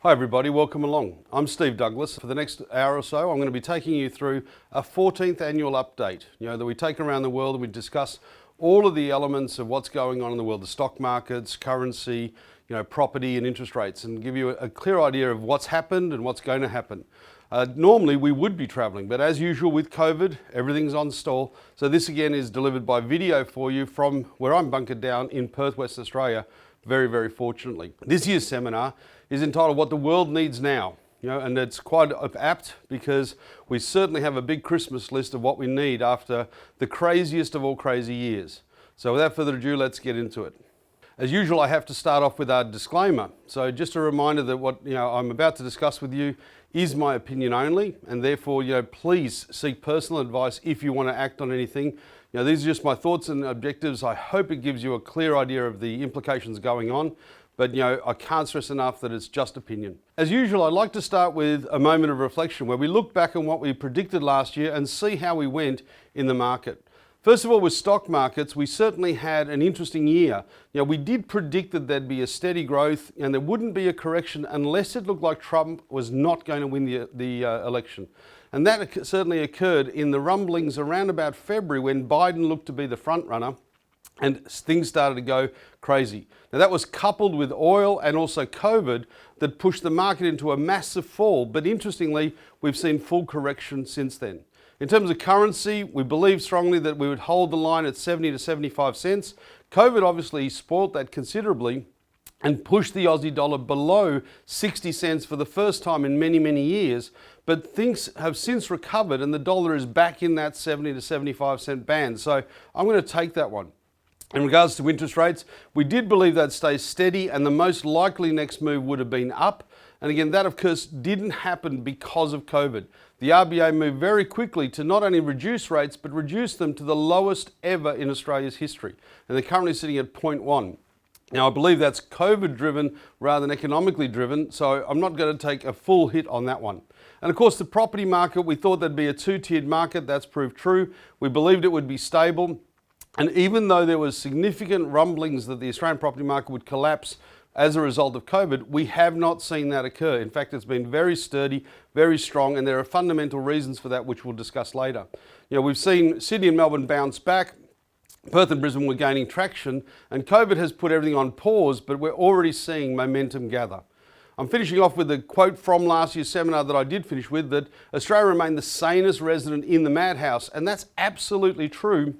Hi everybody, welcome along. I'm Steve Douglas. For the next hour or so, I'm going to be taking you through a 14th annual update, that we take around the world and we discuss all of the elements of what's going on in the world, the stock markets, currency, property and interest rates, and give you a clear idea of what's happened and what's going to happen. Normally we would be traveling, but as usual with COVID, everything's on stall. So this again is delivered by video for you from where I'm bunkered down in Perth, Western Australia, very, very fortunately. This year's seminar is entitled What the World Needs Now. And it's quite apt because we certainly have a big Christmas list of what we need after the craziest of all crazy years. So without further ado, let's get into it. As usual, I have to start off with our disclaimer. So just a reminder that what I'm about to discuss with you is my opinion only, and therefore, please seek personal advice if you want to act on anything. These are just my thoughts and objectives. I hope it gives you a clear idea of the implications going on. But I can't stress enough that it's just opinion. As usual, I'd like to start with a moment of reflection where we look back on what we predicted last year and see how we went in the market. First of all, with stock markets, we certainly had an interesting year. We did predict that there'd be a steady growth and there wouldn't be a correction unless it looked like Trump was not going to win the election. And that certainly occurred in the rumblings around about February when Biden looked to be the front runner. And things started to go crazy. Now that was coupled with oil and also COVID that pushed the market into a massive fall. But interestingly, we've seen full correction since then. In terms of currency, we believe strongly that we would hold the line at 70 to 75 cents. COVID obviously spoilt that considerably and pushed the Aussie dollar below 60 cents for the first time in many, many years. But things have since recovered and the dollar is back in that 70 to 75 cent band. So I'm going to take that one. In regards to interest rates, we did believe they'd stay steady and the most likely next move would have been up. And again, that of course didn't happen because of COVID. The RBA moved very quickly to not only reduce rates, but reduce them to the lowest ever in Australia's history. And they're currently sitting at 0.1. Now, I believe that's COVID driven rather than economically driven, so I'm not going to take a full hit on that one. And of course, the property market, we thought there'd be a two-tiered market. That's proved true. We believed it would be stable. And even though there was significant rumblings that the Australian property market would collapse as a result of COVID, we have not seen that occur. In fact, it's been very sturdy, very strong, and there are fundamental reasons for that, which we'll discuss later. We've seen Sydney and Melbourne bounce back. Perth and Brisbane were gaining traction, and COVID has put everything on pause, but we're already seeing momentum gather. I'm finishing off with a quote from last year's seminar that I did finish with, that Australia remained the sanest resident in the madhouse, and that's absolutely true.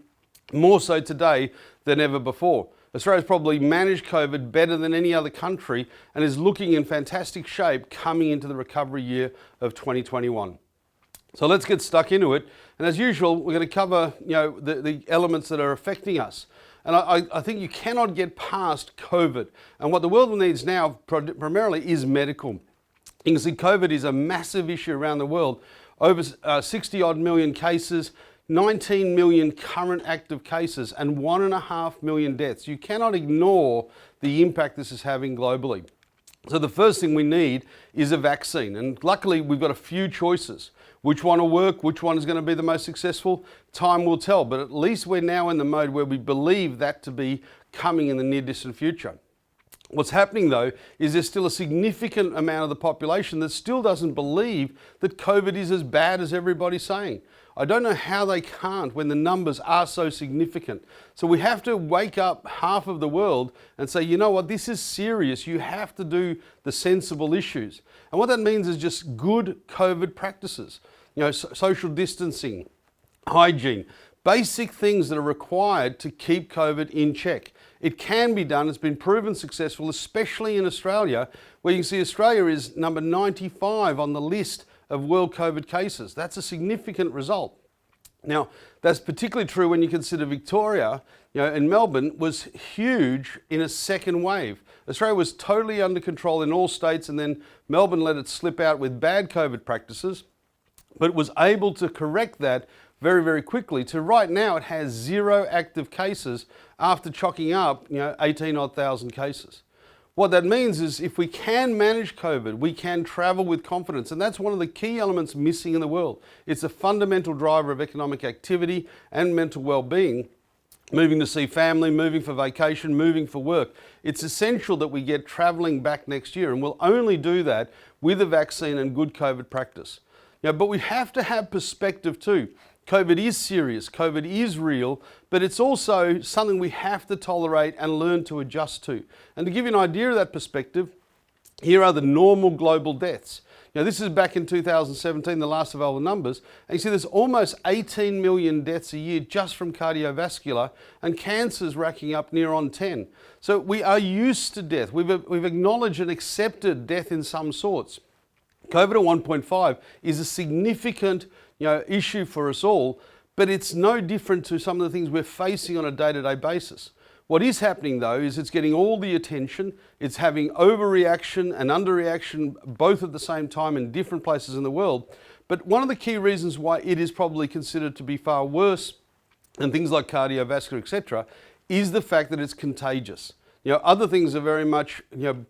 More so today than ever before. Australia's probably managed COVID better than any other country and is looking in fantastic shape coming into the recovery year of 2021. So let's get stuck into it. And as usual, we're going to cover the elements that are affecting us. And I think you cannot get past COVID. And what the world needs now primarily is medical. You can see COVID is a massive issue around the world. Over 60 odd million cases, 19 million current active cases and 1.5 million deaths. You cannot ignore the impact this is having globally. So the first thing we need is a vaccine. And luckily we've got a few choices. Which one will work? Which one is going to be the most successful? Time will tell. But at least we're now in the mode where we believe that to be coming in the near distant future. What's happening though is there's still a significant amount of the population that still doesn't believe that COVID is as bad as everybody's saying. I don't know how they can't when the numbers are so significant. So we have to wake up half of the world and say, you know what, this is serious. You have to do the sensible issues. And what that means is just good COVID practices, social distancing, hygiene, basic things that are required to keep COVID in check. It can be done. It's been proven successful, especially in Australia, where you can see Australia is number 95 on the list of world COVID cases. That's a significant result. Now, that's particularly true when you consider Victoria, in Melbourne, was huge in a second wave. Australia was totally under control in all states, and then Melbourne let it slip out with bad COVID practices, but was able to correct that very, very quickly to right now it has 0 active cases after chalking up 18 odd thousand cases. What that means is if we can manage COVID, we can travel with confidence. And that's one of the key elements missing in the world. It's a fundamental driver of economic activity and mental well-being. moving to see family, moving for vacation, moving for work. It's essential that we get travelling back next year, and we'll only do that with a vaccine and good COVID practice. But we have to have perspective too. COVID is serious, COVID is real, but it's also something we have to tolerate and learn to adjust to. And to give you an idea of that perspective, here are the normal global deaths. This is back in 2017, the last available numbers. And you see there's almost 18 million deaths a year just from cardiovascular, and cancer's racking up near on 10. So we are used to death. We've acknowledged and accepted death in some sorts. COVID at 1.5 is a significant issue for us all, but it's no different to some of the things we're facing on a day-to-day basis. What is happening though is it's getting all the attention, it's having overreaction and underreaction both at the same time in different places in the world. But one of the key reasons why it is probably considered to be far worse than things like cardiovascular, etc., is the fact that it's contagious. Other things are very much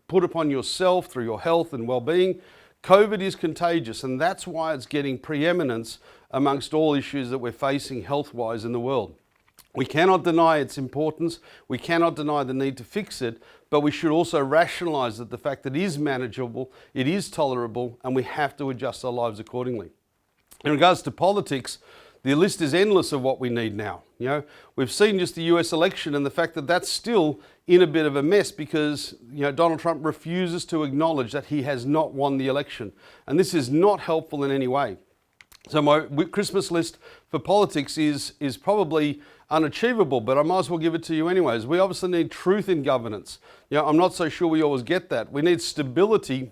put upon yourself through your health and well-being. COVID is contagious, and that's why it's getting preeminence amongst all issues that we're facing health-wise in the world. We cannot deny its importance, we cannot deny the need to fix it, but we should also rationalise that the fact that it is manageable, it is tolerable, and we have to adjust our lives accordingly. In regards to politics, the list is endless of what we need now. We've seen just the US election and the fact that that's still in a bit of a mess because Donald Trump refuses to acknowledge that he has not won the election. And this is not helpful in any way. So my Christmas list for politics is probably unachievable, but I might as well give it to you anyways. We obviously need truth in governance. I'm not so sure we always get that. We need stability,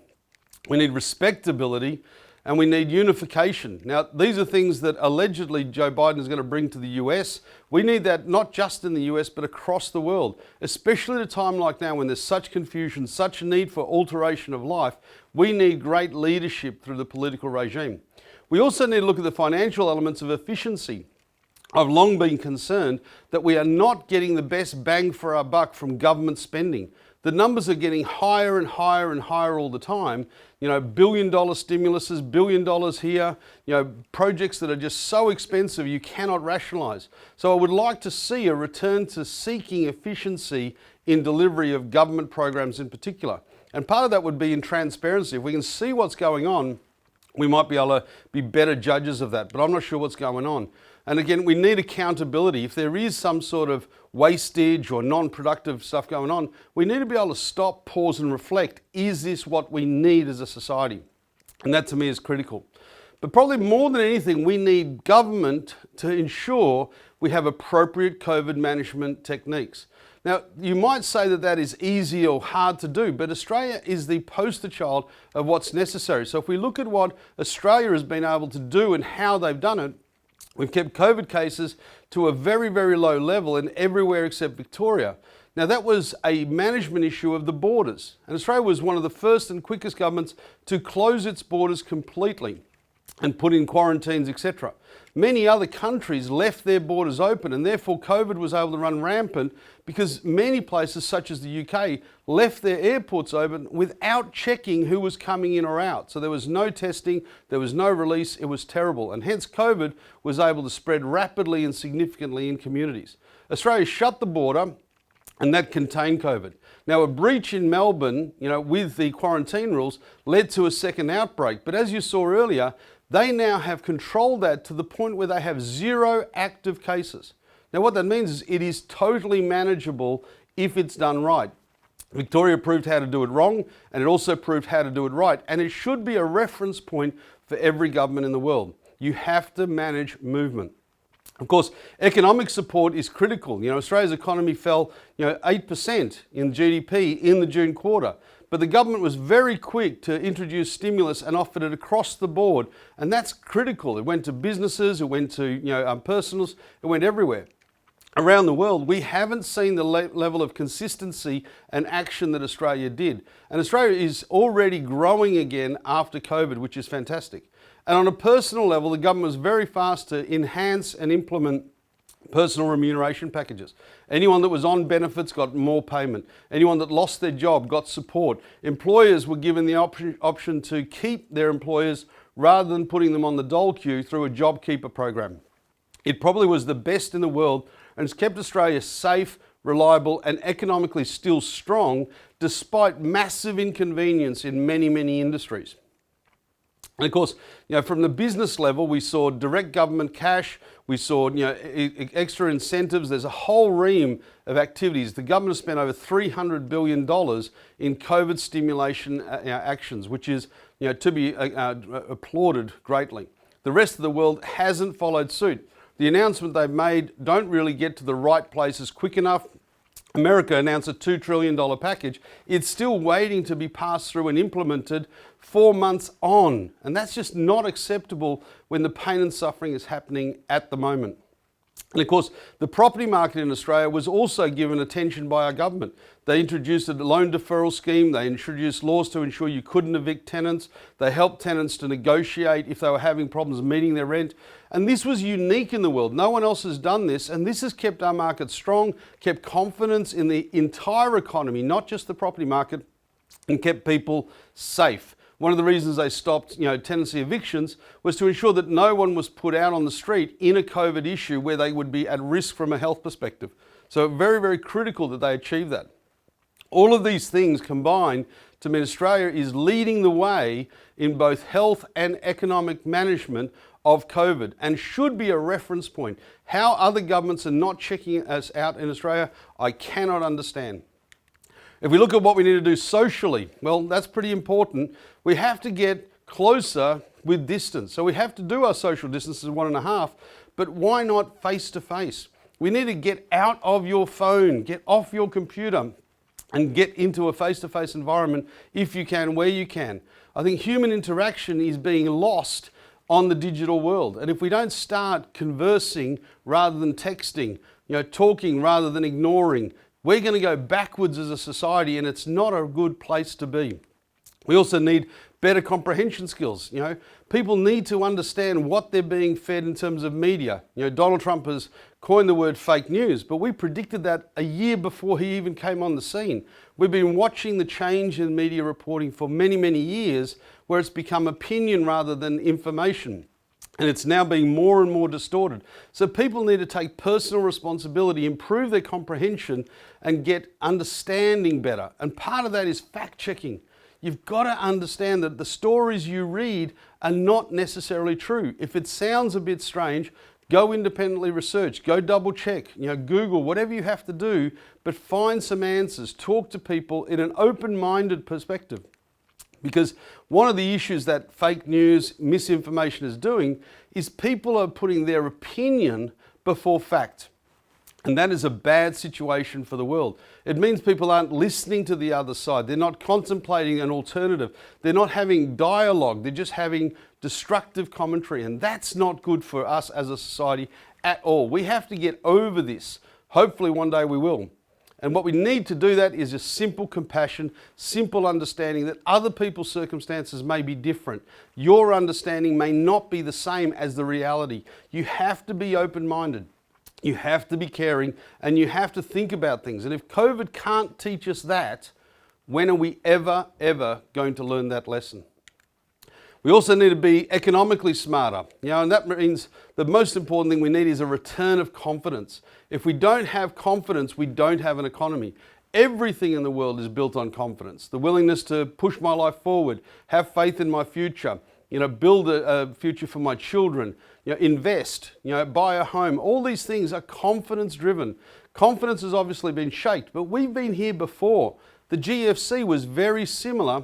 we need respectability, and we need unification. Now, these are things that allegedly Joe Biden is going to bring to the US. We need that not just in the US, but across the world, especially at a time like now when there's such confusion, such a need for alteration of life. We need great leadership through the political regime. We also need to look at the financial elements of efficiency. I've long been concerned that we are not getting the best bang for our buck from government spending. The numbers are getting higher and higher and higher all the time. $1 billion stimuluses, $1 billion here, projects that are just so expensive you cannot rationalise. So I would like to see a return to seeking efficiency in delivery of government programs in particular. And part of that would be in transparency. If we can see what's going on, we might be able to be better judges of that, but I'm not sure what's going on. And again, we need accountability. If there is some sort of wastage or non-productive stuff going on, we need to be able to stop, pause and reflect. Is this what we need as a society? And that to me is critical. But probably more than anything, we need government to ensure we have appropriate COVID management techniques. Now, you might say that that is easy or hard to do, but Australia is the poster child of what's necessary. So if we look at what Australia has been able to do and how they've done it, we've kept COVID cases to a very, very low level in everywhere except Victoria. Now that was a management issue of the borders, and Australia was one of the first and quickest governments to close its borders completely and put in quarantines, etc. Many other countries left their borders open, and therefore COVID was able to run rampant because many places such as the UK left their airports open without checking who was coming in or out. So there was no testing, there was no release, it was terrible, and hence COVID was able to spread rapidly and significantly in communities. Australia shut the border, and that contained COVID. Now, a breach in Melbourne, with the quarantine rules led to a second outbreak. But as you saw earlier, they now have controlled that to the point where they have 0 active cases. Now, what that means is it is totally manageable if it's done right. Victoria proved how to do it wrong, and it also proved how to do it right. And it should be a reference point for every government in the world. You have to manage movement. Of course, economic support is critical. Australia's economy fell 8% in GDP in the June quarter. But the government was very quick to introduce stimulus and offered it across the board. And that's critical. It went to businesses, it went to personals, it went everywhere. Around the world, we haven't seen the level of consistency and action that Australia did. And Australia is already growing again after COVID, which is fantastic. And on a personal level, the government was very fast to enhance and implement personal remuneration packages. Anyone that was on benefits got more payment. Anyone that lost their job got support. Employers were given the option to keep their employers rather than putting them on the dole queue through a JobKeeper program. It probably was the best in the world and it's kept Australia safe, reliable and economically still strong despite massive inconvenience in many, many industries. And of course, from the business level, we saw direct government cash, we saw extra incentives. There's a whole ream of activities. The government has spent over $300 billion in COVID stimulation actions, which is to be applauded greatly. The rest of the world hasn't followed suit. The announcement they've made don't really get to the right places quick enough. America announced a $2 trillion package. It's still waiting to be passed through and implemented 4 months on. And that's just not acceptable when the pain and suffering is happening at the moment. And of course, the property market in Australia was also given attention by our government. They introduced a loan deferral scheme. They introduced laws to ensure you couldn't evict tenants. They helped tenants to negotiate if they were having problems meeting their rent. And this was unique in the world. No one else has done this. And this has kept our market strong, kept confidence in the entire economy, not just the property market, and kept people safe. One of the reasons they stopped, tenancy evictions was to ensure that no one was put out on the street in a COVID issue where they would be at risk from a health perspective. So very, very critical that they achieve that. All of these things combined to mean Australia is leading the way in both health and economic management of COVID and should be a reference point. How other governments are not checking us out in Australia, I cannot understand. If we look at what we need to do socially, well, that's pretty important. We have to get closer with distance. So we have to do our social distances 1.5, but why not face to face? We need to get out of your phone, get off your computer and get into a face-to-face environment if you can, where you can. I think human interaction is being lost on the digital world. And if we don't start conversing rather than texting, talking rather than ignoring, we're going to go backwards as a society, and it's not a good place to be. We also need better comprehension skills. People need to understand what they're being fed in terms of media. Donald Trump has coined the word fake news, but we predicted that a year before he even came on the scene. We've been watching the change in media reporting for many, many years, where it's become opinion rather than information. And it's now being more and more distorted. So people need to take personal responsibility, improve their comprehension, and get understanding better. And part of that is fact checking. You've got to understand that the stories you read are not necessarily true. If it sounds a bit strange, go independently research, go double check, Google, whatever you have to do, but find some answers. Talk to people in an open-minded perspective. Because one of the issues that fake news, misinformation is doing is people are putting their opinion before fact. And that is a bad situation for the world. It means people aren't listening to the other side. They're not contemplating an alternative. They're not having dialogue. They're just having destructive commentary. And that's not good for us as a society at all. We have to get over this. Hopefully one day we will. And what we need to do that is just simple compassion, simple understanding that other people's circumstances may be different. Your understanding may not be the same as the reality. You have to be open-minded. You have to be caring, and you have to think about things. And if COVID can't teach us that, when are we ever going to learn that lesson? We also need to be economically smarter, and that means the most important thing we need is a return of confidence. If we don't have confidence, we don't have an economy. Everything in the world is built on confidence. The willingness to push my life forward, have faith in my future, build a future for my children, invest, buy a home. All these things are confidence driven. Confidence has obviously been shaped, but we've been here before. The GFC was very similar.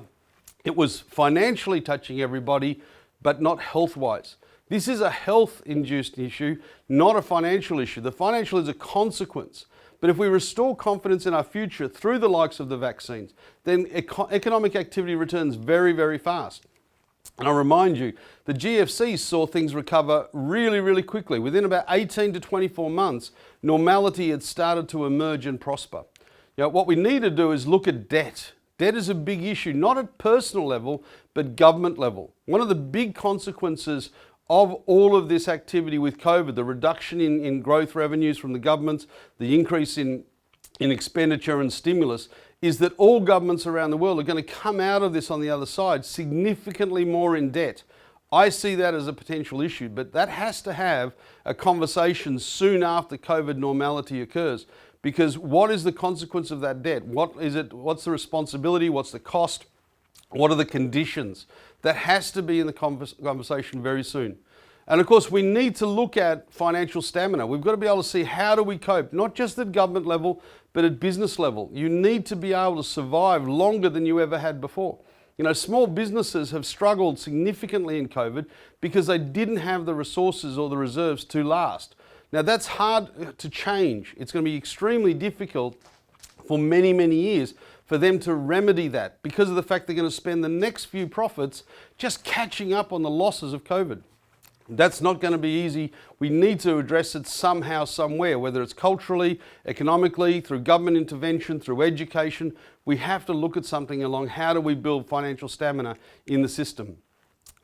It was financially touching everybody, but not health-wise. This is a health-induced issue, not a financial issue. The financial is a consequence. But if we restore confidence in our future through the likes of the vaccines, then economic activity returns very, very fast. And I remind you, the GFC saw things recover really, really quickly. Within about 18 to 24 months, normality had started to emerge and prosper. What we need to do is look at debt. Debt is a big issue, not at personal level, but government level. One of the big consequences of all of this activity with COVID, the reduction in growth revenues from the governments, the increase in expenditure and stimulus, is that all governments around the world are going to come out of this on the other side significantly more in debt. I see that as a potential issue, but that has to have a conversation soon after COVID normality occurs. Because what is the consequence of that debt? What is it? What's the responsibility? What's the cost? What are the conditions? That has to be in the conversation very soon. And of course, we need to look at financial stamina. We've got to be able to see how do we cope, not just at government level, but at business level. You need to be able to survive longer than you ever had before. You know, small businesses have struggled significantly in COVID because they didn't have the resources or the reserves to last. Now that's hard to change. It's going to be extremely difficult for many, many years for them to remedy that because of the fact they're going to spend the next few profits just catching up on the losses of COVID. That's not going to be easy. We need to address it somehow, somewhere, whether it's culturally, economically, through government intervention, through education. We have to look at something along how do we build financial stamina in the system.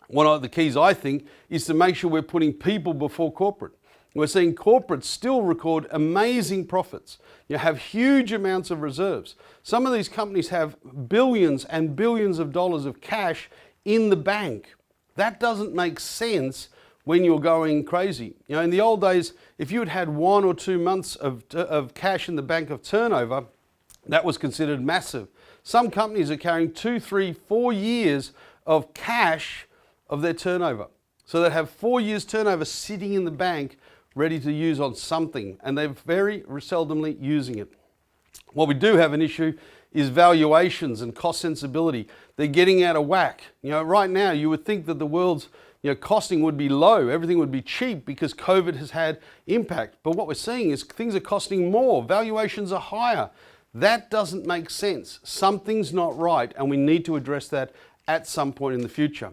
One of the keys, I think, is to make sure we're putting people before corporate. We're seeing corporates still record amazing profits. You have huge amounts of reserves. Some of these companies have billions and billions of dollars of cash in the bank. That doesn't make sense when you're going crazy. You know, in the old days, if you had had 1 or 2 months of cash in the bank of turnover, that was considered massive. Some companies are carrying 2, 3, 4 years of cash of their turnover. So they have 4 years turnover sitting in the bank ready to use on something, and they're very seldomly using it. What we do have an issue is valuations and cost sensibility. They're getting out of whack. You know, right now you would think that the world's costing would be low, everything would be cheap because COVID has had impact. But what we're seeing is things are costing more, valuations are higher. That doesn't make sense. Something's not right, and we need to address that at some point in the future.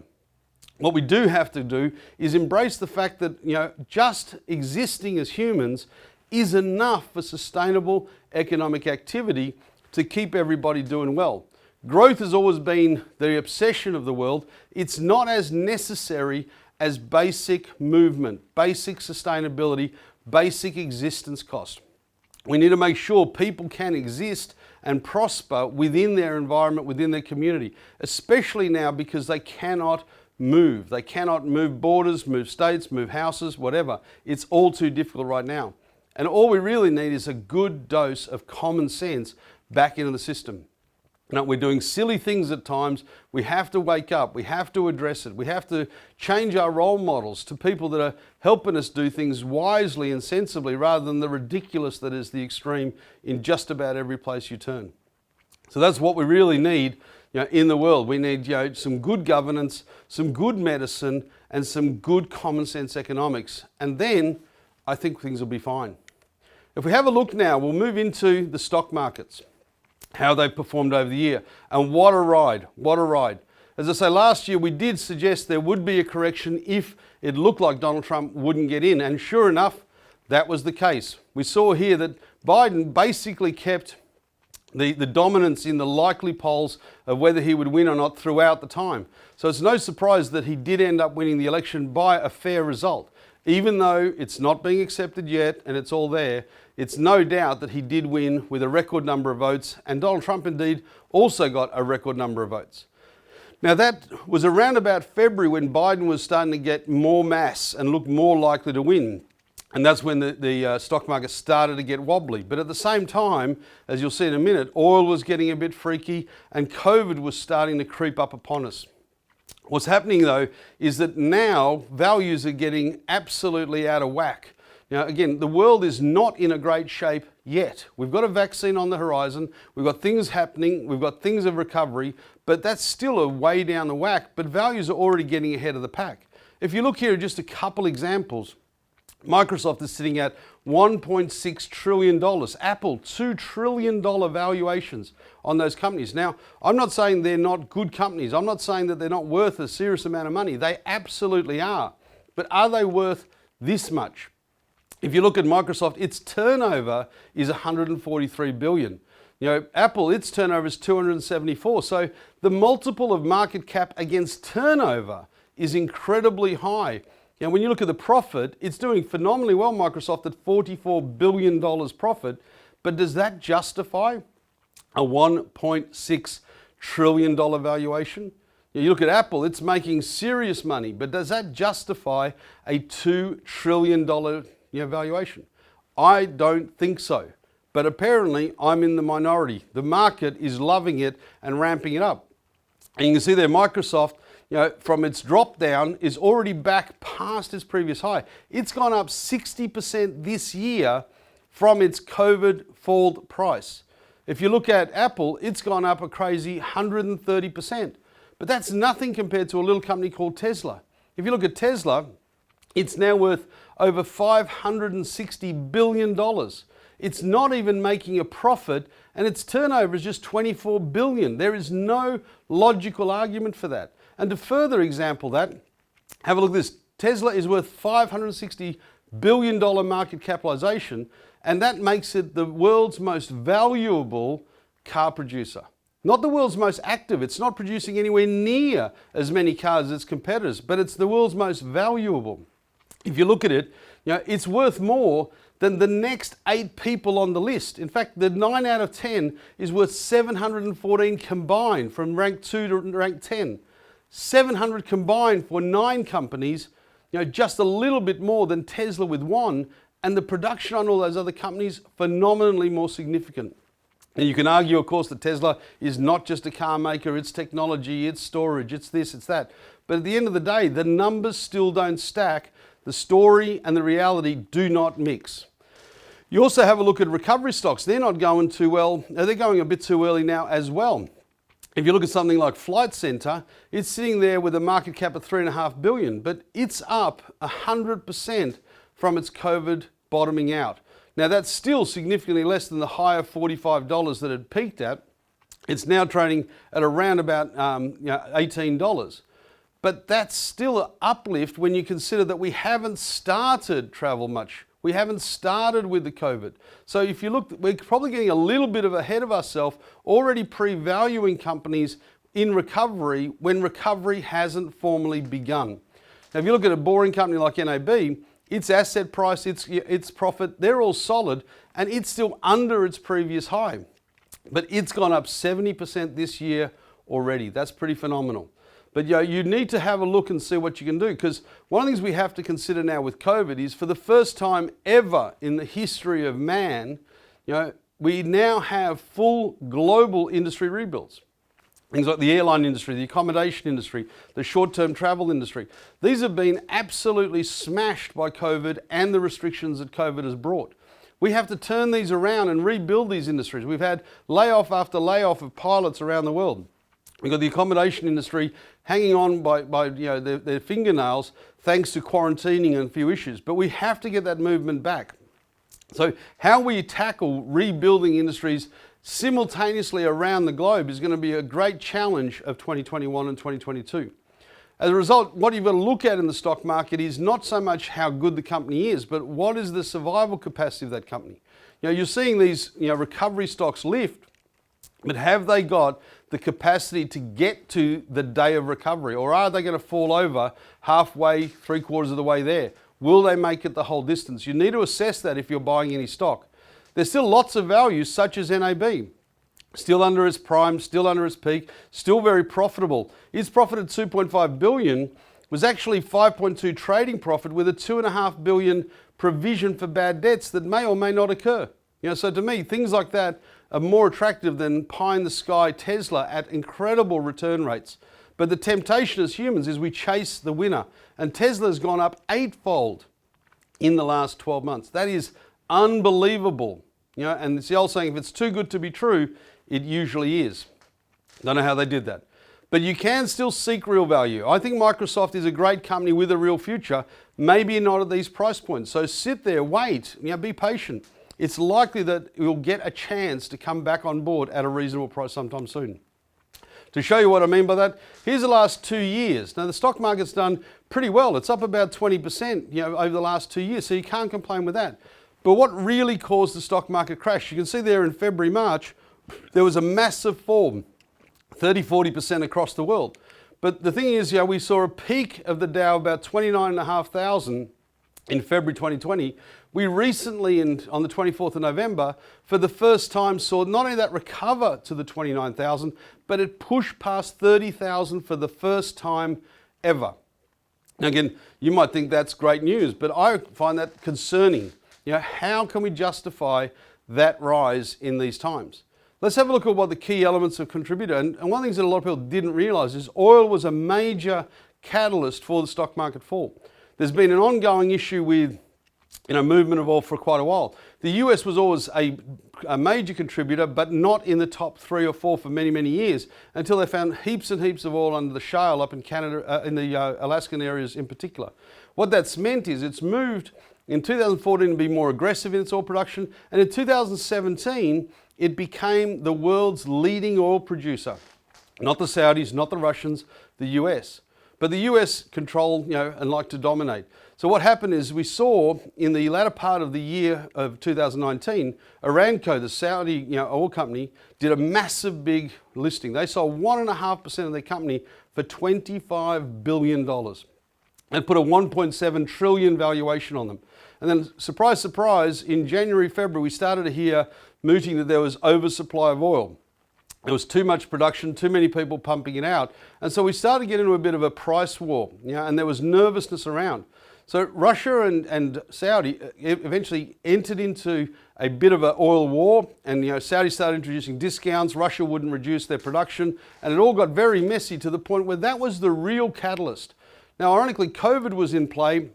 What we do have to do is embrace the fact that just existing as humans is enough for sustainable economic activity to keep everybody doing well. Growth has always been the obsession of the world. It's not as necessary as basic movement, basic sustainability, basic existence cost. We need to make sure people can exist and prosper within their environment, within their community, especially now because they cannot move. They cannot move borders, move states, move houses, whatever. It's all too difficult right now. And all we really need is a good dose of common sense back into the system. Now, we're doing silly things at times. We have to wake up. We have to address it. We have to change our role models to people that are helping us do things wisely and sensibly rather than the ridiculous that is the extreme in just about every place you turn. So that's what we really need in the world. We need some good governance, some good medicine, and some good common sense economics. And then I think things will be fine. If we have a look now, we'll move into the stock markets, how they've performed over the year. And what a ride, what a ride. As I say, last year we did suggest there would be a correction if it looked like Donald Trump wouldn't get in. And sure enough, that was the case. We saw here that Biden basically kept the dominance in the likely polls of whether he would win or not throughout the time. So it's no surprise that he did end up winning the election by a fair result. Even though it's not being accepted yet and it's all there, it's no doubt that he did win with a record number of votes, and Donald Trump indeed also got a record number of votes. Now that was around about February when Biden was starting to get more mass and look more likely to win. And that's when the stock market started to get wobbly. But at the same time, as you'll see in a minute, oil was getting a bit freaky and COVID was starting to creep up upon us. What's happening though is that now values are getting absolutely out of whack. Now again, the world is not in a great shape yet. We've got a vaccine on the horizon, we've got things happening, we've got things of recovery, but that's still a way down the whack, but values are already getting ahead of the pack. If you look here at just a couple examples, Microsoft is sitting at $1.6 trillion. Apple, $2 trillion valuations on those companies. Now, I'm not saying they're not good companies. I'm not saying that they're not worth a serious amount of money. They absolutely are. But are they worth this much? If you look at Microsoft, its turnover is $143 billion. Apple, its turnover is 274. So the multiple of market cap against turnover is incredibly high. Now, when you look at the profit, it's doing phenomenally well, Microsoft, at $44 billion profit. But does that justify a $1.6 trillion valuation? You look at Apple, it's making serious money, but does that justify a $2 trillion valuation? I don't think so. But apparently I'm in the minority. The market is loving it and ramping it up. And you can see there Microsoft, from its drop down is already back past its previous high. It's gone up 60% this year from its COVID fall price. If you look at Apple, it's gone up a crazy 130%. But that's nothing compared to a little company called Tesla. If you look at Tesla, it's now worth over $560 billion. It's not even making a profit, and its turnover is just $24 billion. There is no logical argument for that. And to further example that, have a look at this. Tesla is worth $560 billion market capitalization, and that makes it the world's most valuable car producer. Not the world's most active. It's not producing anywhere near as many cars as its competitors, but it's the world's most valuable. If you look at it, it's worth more than the next 8 people on the list. In fact, the 9 out of 10 is worth 714 combined from rank 2 to rank 10. 700 combined for 9 companies, just a little bit more than Tesla with 1, and the production on all those other companies phenomenally more significant. And you can argue, of course, that Tesla is not just a car maker, it's technology, it's storage, it's this, it's that. But at the end of the day, the numbers still don't stack. The story and the reality do not mix. You also have a look at recovery stocks. They're not going too well. They're going a bit too early now as well. If you look at something like Flight Centre, it's sitting there with a market cap of $3.5 billion, but it's up 100% from its COVID bottoming out. Now that's still significantly less than the higher $45 that it peaked at. It's now trading at around about $18. But that's still an uplift when you consider that we haven't started travel much. We haven't started with the COVID. So if you look, we're probably getting a little bit ahead of ourselves, already pre-valuing companies in recovery when recovery hasn't formally begun. Now if you look at a boring company like NAB, its asset price, its profit, they're all solid, and it's still under its previous high. But it's gone up 70% this year already. That's pretty phenomenal. But you need to have a look and see what you can do, because one of the things we have to consider now with COVID is, for the first time ever in the history of man, we now have full global industry rebuilds. Things like the airline industry, the accommodation industry, the short-term travel industry. These have been absolutely smashed by COVID and the restrictions that COVID has brought. We have to turn these around and rebuild these industries. We've had layoff after layoff of pilots around the world. We've got the accommodation industry hanging on by their fingernails thanks to quarantining and a few issues. But we have to get that movement back. So how we tackle rebuilding industries simultaneously around the globe is going to be a great challenge of 2021 and 2022. As a result, what you've got to look at in the stock market is not so much how good the company is, but what is the survival capacity of that company. You're seeing these recovery stocks lift, but have they got the capacity to get to the day of recovery, or are they going to fall over halfway, 3/4 of the way there? Will they make it the whole distance? You need to assess that if you're buying any stock. There's still lots of values, such as NAB. Still under its prime, still under its peak, still very profitable. Its profit at $2.5 billion was actually 5.2 trading profit with a $2.5 billion provision for bad debts that may or may not occur. So to me, things like that are more attractive than pie-in-the-sky Tesla at incredible return rates. But the temptation as humans is we chase the winner. And Tesla's gone up 8-fold in the last 12 months. That is unbelievable. And it's the old saying, if it's too good to be true, it usually is. Don't know how they did that. But you can still seek real value. I think Microsoft is a great company with a real future, maybe not at these price points. So sit there, wait, be patient. It's likely that you'll get a chance to come back on board at a reasonable price sometime soon. To show you what I mean by that, here's the last 2 years. Now the stock market's done pretty well. It's up about 20%, over the last 2 years, so you can't complain with that. But what really caused the stock market crash? You can see there in February, March, there was a massive fall, 30-40% across the world. But the thing is, we saw a peak of the Dow about 29,500 in February 2020, We recently, on the 24th of November, for the first time saw not only that recover to the 29,000, but it pushed past 30,000 for the first time ever. Now again, you might think that's great news, but I find that concerning. How can we justify that rise in these times? Let's have a look at what the key elements have contributed. And one of the things that a lot of people didn't realize is oil was a major catalyst for the stock market fall. There's been an ongoing issue with movement of oil for quite a while. The US was always a major contributor, but not in the top 3 or 4 for many, many years, until they found heaps and heaps of oil under the shale up in Canada, in the Alaskan areas in particular. What that's meant is it's moved in 2014 to be more aggressive in its oil production, and in 2017 it became the world's leading oil producer. Not the Saudis, not the Russians, the US. But the US control, and like to dominate. So what happened is we saw in the latter part of the year of 2019, Aramco, the Saudi oil company, did a massive big listing. They sold 1.5% of their company for $25 billion and put a 1.7 trillion valuation on them. And then, surprise, surprise, in January, February, we started to hear mooting that there was oversupply of oil. There was too much production, too many people pumping it out. And so we started to get into a bit of a price war, and there was nervousness around. So Russia and Saudi eventually entered into a bit of an oil war, and Saudi started introducing discounts, Russia wouldn't reduce their production, and it all got very messy to the point where that was the real catalyst. Now, ironically, COVID was in play,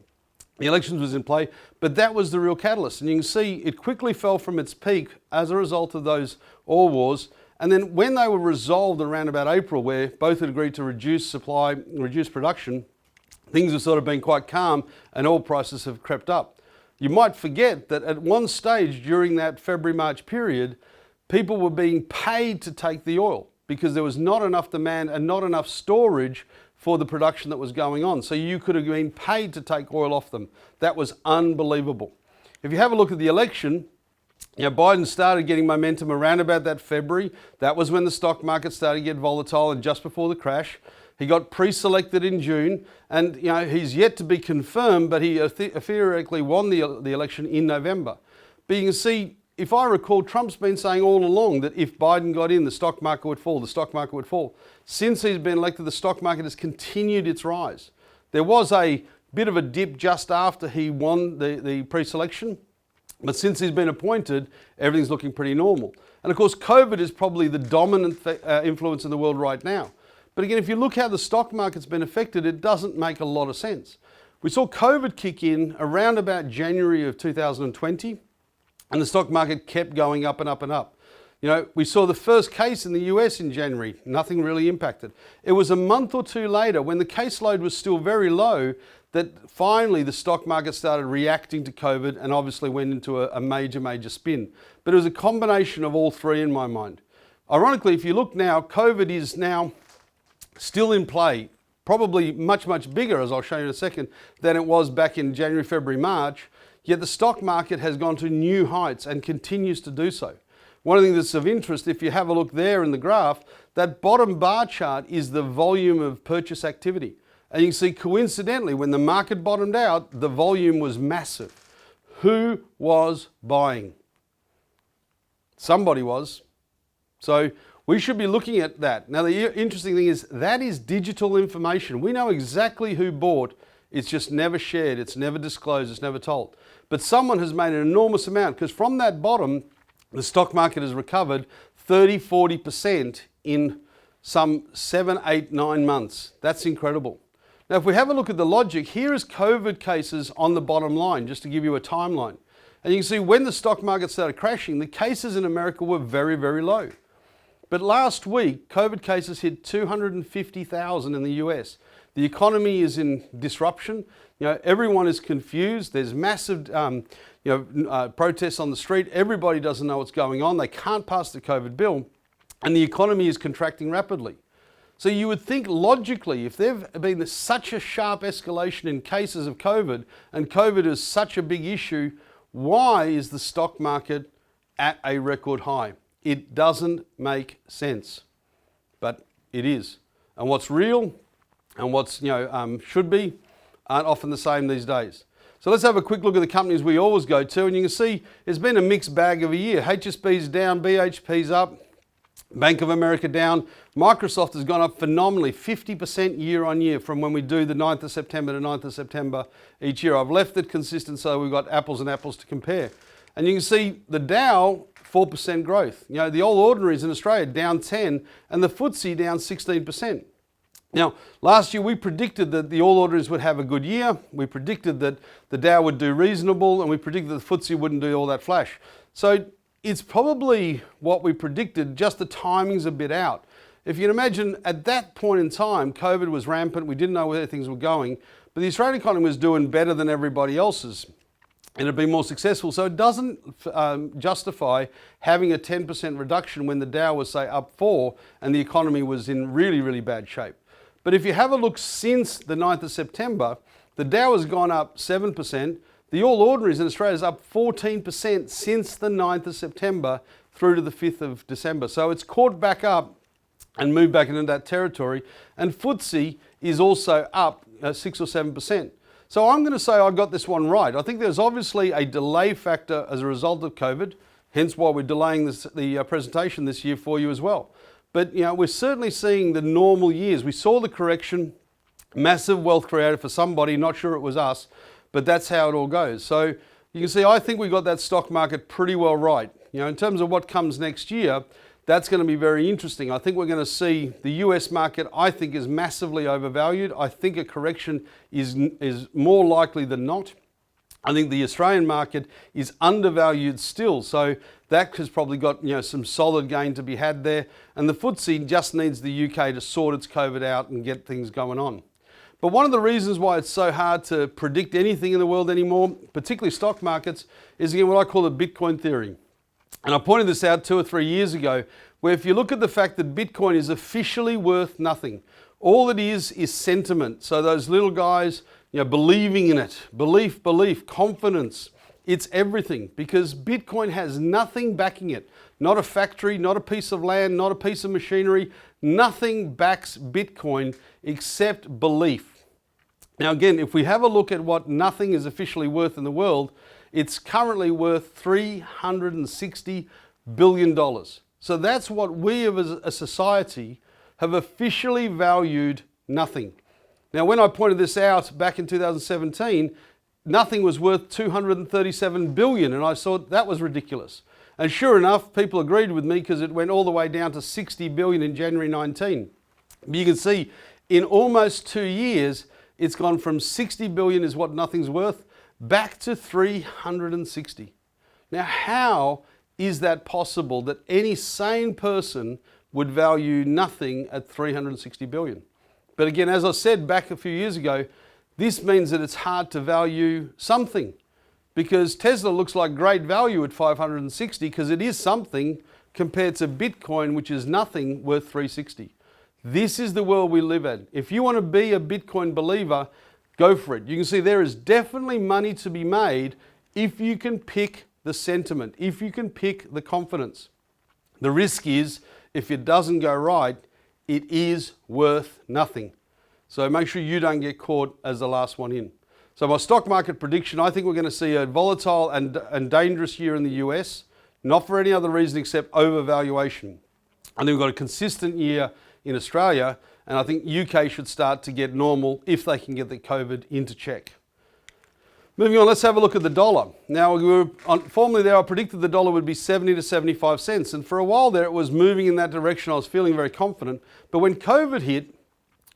the elections was in play, but that was the real catalyst. And you can see it quickly fell from its peak as a result of those oil wars. And then when they were resolved around about April, where both had agreed to reduce supply, reduce production, things have sort of been quite calm and oil prices have crept up. You might forget that at one stage during that February-March period, people were being paid to take the oil because there was not enough demand and not enough storage for the production that was going on. So you could have been paid to take oil off them. That was unbelievable. If you have a look at the election, Biden started getting momentum around about that February. That was when the stock market started to get volatile, and just before the crash. He got pre-selected in June, and he's yet to be confirmed, but he theoretically won the election in November. But you can see, if I recall, Trump's been saying all along that if Biden got in, the stock market would fall, the stock market would fall. Since he's been elected, the stock market has continued its rise. There was a bit of a dip just after he won the pre-selection, but since he's been appointed, everything's looking pretty normal. And of course, COVID is probably the dominant influence in the world right now. But again, if you look how the stock market's been affected, it doesn't make a lot of sense. We saw COVID kick in around about January of 2020, and the stock market kept going up and up and up. We saw the first case in the US in January, nothing really impacted. It was a month or two later, when the caseload was still very low, that finally the stock market started reacting to COVID and obviously went into a major spin. But it was a combination of all three in my mind. Ironically, if you look now, COVID is now still in play, probably much bigger, as I'll show you in a second, than it was back in January, February, March, yet the stock market has gone to new heights and continues to do so. One of the things that's of interest, if you have a look there in the graph, that bottom bar chart is the volume of purchase activity. And you can see, coincidentally, when the market bottomed out, the volume was massive. Who was buying? Somebody was. So we should be looking at that. Now, the interesting thing is that is digital information. We know exactly who bought. It's just never shared. It's never disclosed. It's never told. But someone has made an enormous amount, because from that bottom, the stock market has recovered 30-40% in some 7, 8, 9 months. That's incredible. Now, if we have a look at the logic, here is COVID cases on the bottom line, just to give you a timeline. And you can see when the stock market started crashing, the cases in America were very low. But last week, COVID cases hit 250,000 in the US. The economy is in disruption. Everyone is confused. There's massive protests on the street. Everybody doesn't know what's going on. They can't pass the COVID bill, and the economy is contracting rapidly. So you would think logically, if there's been such a sharp escalation in cases of COVID, and COVID is such a big issue, why is the stock market at a record high? It doesn't make sense, but it is. And what's real and what's should be aren't often the same these days. So let's have a quick look at the companies we always go to, and you can see it's been a mixed bag of a year. HSB's down, BHP's up, Bank of America down. Microsoft has gone up phenomenally, 50% year on year from when we do the 9th of September to 9th of September each year. I've left it consistent so we've got apples and apples to compare. And you can see the Dow, 4% growth. You know, the All Ordinaries in Australia down 10 and the FTSE down 16%. Now, last year we predicted that the All Ordinaries would have a good year. We predicted that the Dow would do reasonable, and we predicted that the FTSE wouldn't do all that flash. So it's probably what we predicted, just the timing's a bit out. If you can imagine, at that point in time, COVID was rampant, we didn't know where things were going, but the Australian economy was doing better than everybody else's, and it had been more successful. So it doesn't justify having a 10% reduction when the Dow was, say, up 4 and the economy was in really, really bad shape. But if you have a look since the 9th of September, the Dow has gone up 7%. The All Ordinaries in Australia is up 14% since the 9th of September through to the 5th of December. So it's caught back up and moved back into that territory. And FTSE is also up 6 or 7%. So I'm going to say I got this one right. I think there's obviously a delay factor as a result of COVID, hence why we're delaying the presentation this year for you as well. But you know, we're certainly seeing the normal years. We saw the correction, massive wealth created for somebody, not sure it was us, but that's how it all goes. So you can see, I think we got that stock market pretty well right. You know, in terms of what comes next year, that's going to be very interesting. I think we're going to see the US market, I think, is massively overvalued. I think a correction is more likely than not. I think the Australian market is undervalued still, so that has probably got, you know, some solid gain to be had there. And the FTSE just needs the UK to sort its COVID out and get things going on. But one of the reasons why it's so hard to predict anything in the world anymore, particularly stock markets, is again what I call the Bitcoin theory. And I pointed this out 2 or 3 years ago, where if you look at the fact that Bitcoin is officially worth nothing, all it is sentiment. So those little guys, you know, believing in it, belief, confidence, it's everything, because Bitcoin has nothing backing it. Not a factory, not a piece of land, not a piece of machinery. Nothing backs Bitcoin except belief. Now again, if we have a look at what nothing is officially worth in the world, it's currently worth $360 billion. So that's what we as a society have officially valued nothing. Now, when I pointed this out back in 2017, nothing was worth $237 billion, and I thought that was ridiculous. And sure enough, people agreed with me because it went all the way down to $60 billion in January 19. But you can see in almost 2 years, it's gone from $60 billion is what nothing's worth, back to $360. Now, how is that possible that any sane person would value nothing at $360 billion? But again, as I said back a few years ago, this means that it's hard to value something, because Tesla looks like great value at 560 because it is something compared to Bitcoin, which is nothing, worth 360. This is the world we live in. If you want to be a Bitcoin believer, go for it. You can see there is definitely money to be made if you can pick the sentiment, if you can pick the confidence. The risk is, if it doesn't go right, it is worth nothing. So make sure you don't get caught as the last one in. So my stock market prediction, I think we're going to see a volatile and dangerous year in the US, not for any other reason except overvaluation. I think we've got a consistent year in Australia, and I think UK should start to get normal if they can get the COVID into check. Moving on, let's have a look at the dollar. Now, formerly there, I predicted the dollar would be 70 to 75 cents, and for a while there it was moving in that direction. I was feeling very confident, but when COVID hit,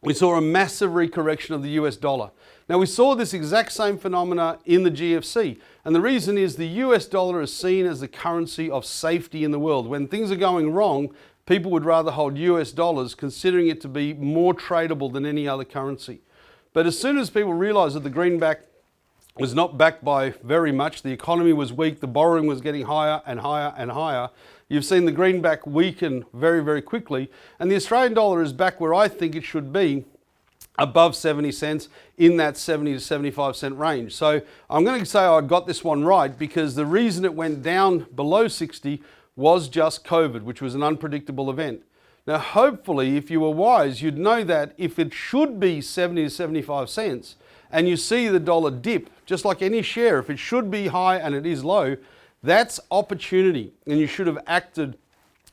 we saw a massive recorrection of the US dollar. Now, we saw this exact same phenomena in the GFC, and the reason is the US dollar is seen as the currency of safety in the world. When things are going wrong, people would rather hold US dollars, considering it to be more tradable than any other currency. But as soon as people realized that the greenback was not backed by very much, the economy was weak, the borrowing was getting higher and higher and higher, you've seen the greenback weaken very, very quickly, and the Australian dollar is back where I think it should be, above 70 cents, in that 70 to 75 cent range. So I'm going to say I got this one right, because the reason it went down below 60 was just COVID, which was an unpredictable event. Now, hopefully, if you were wise, you'd know that if it should be 70 to 75 cents, and you see the dollar dip, just like any share, if it should be high and it is low, that's opportunity. And you should have acted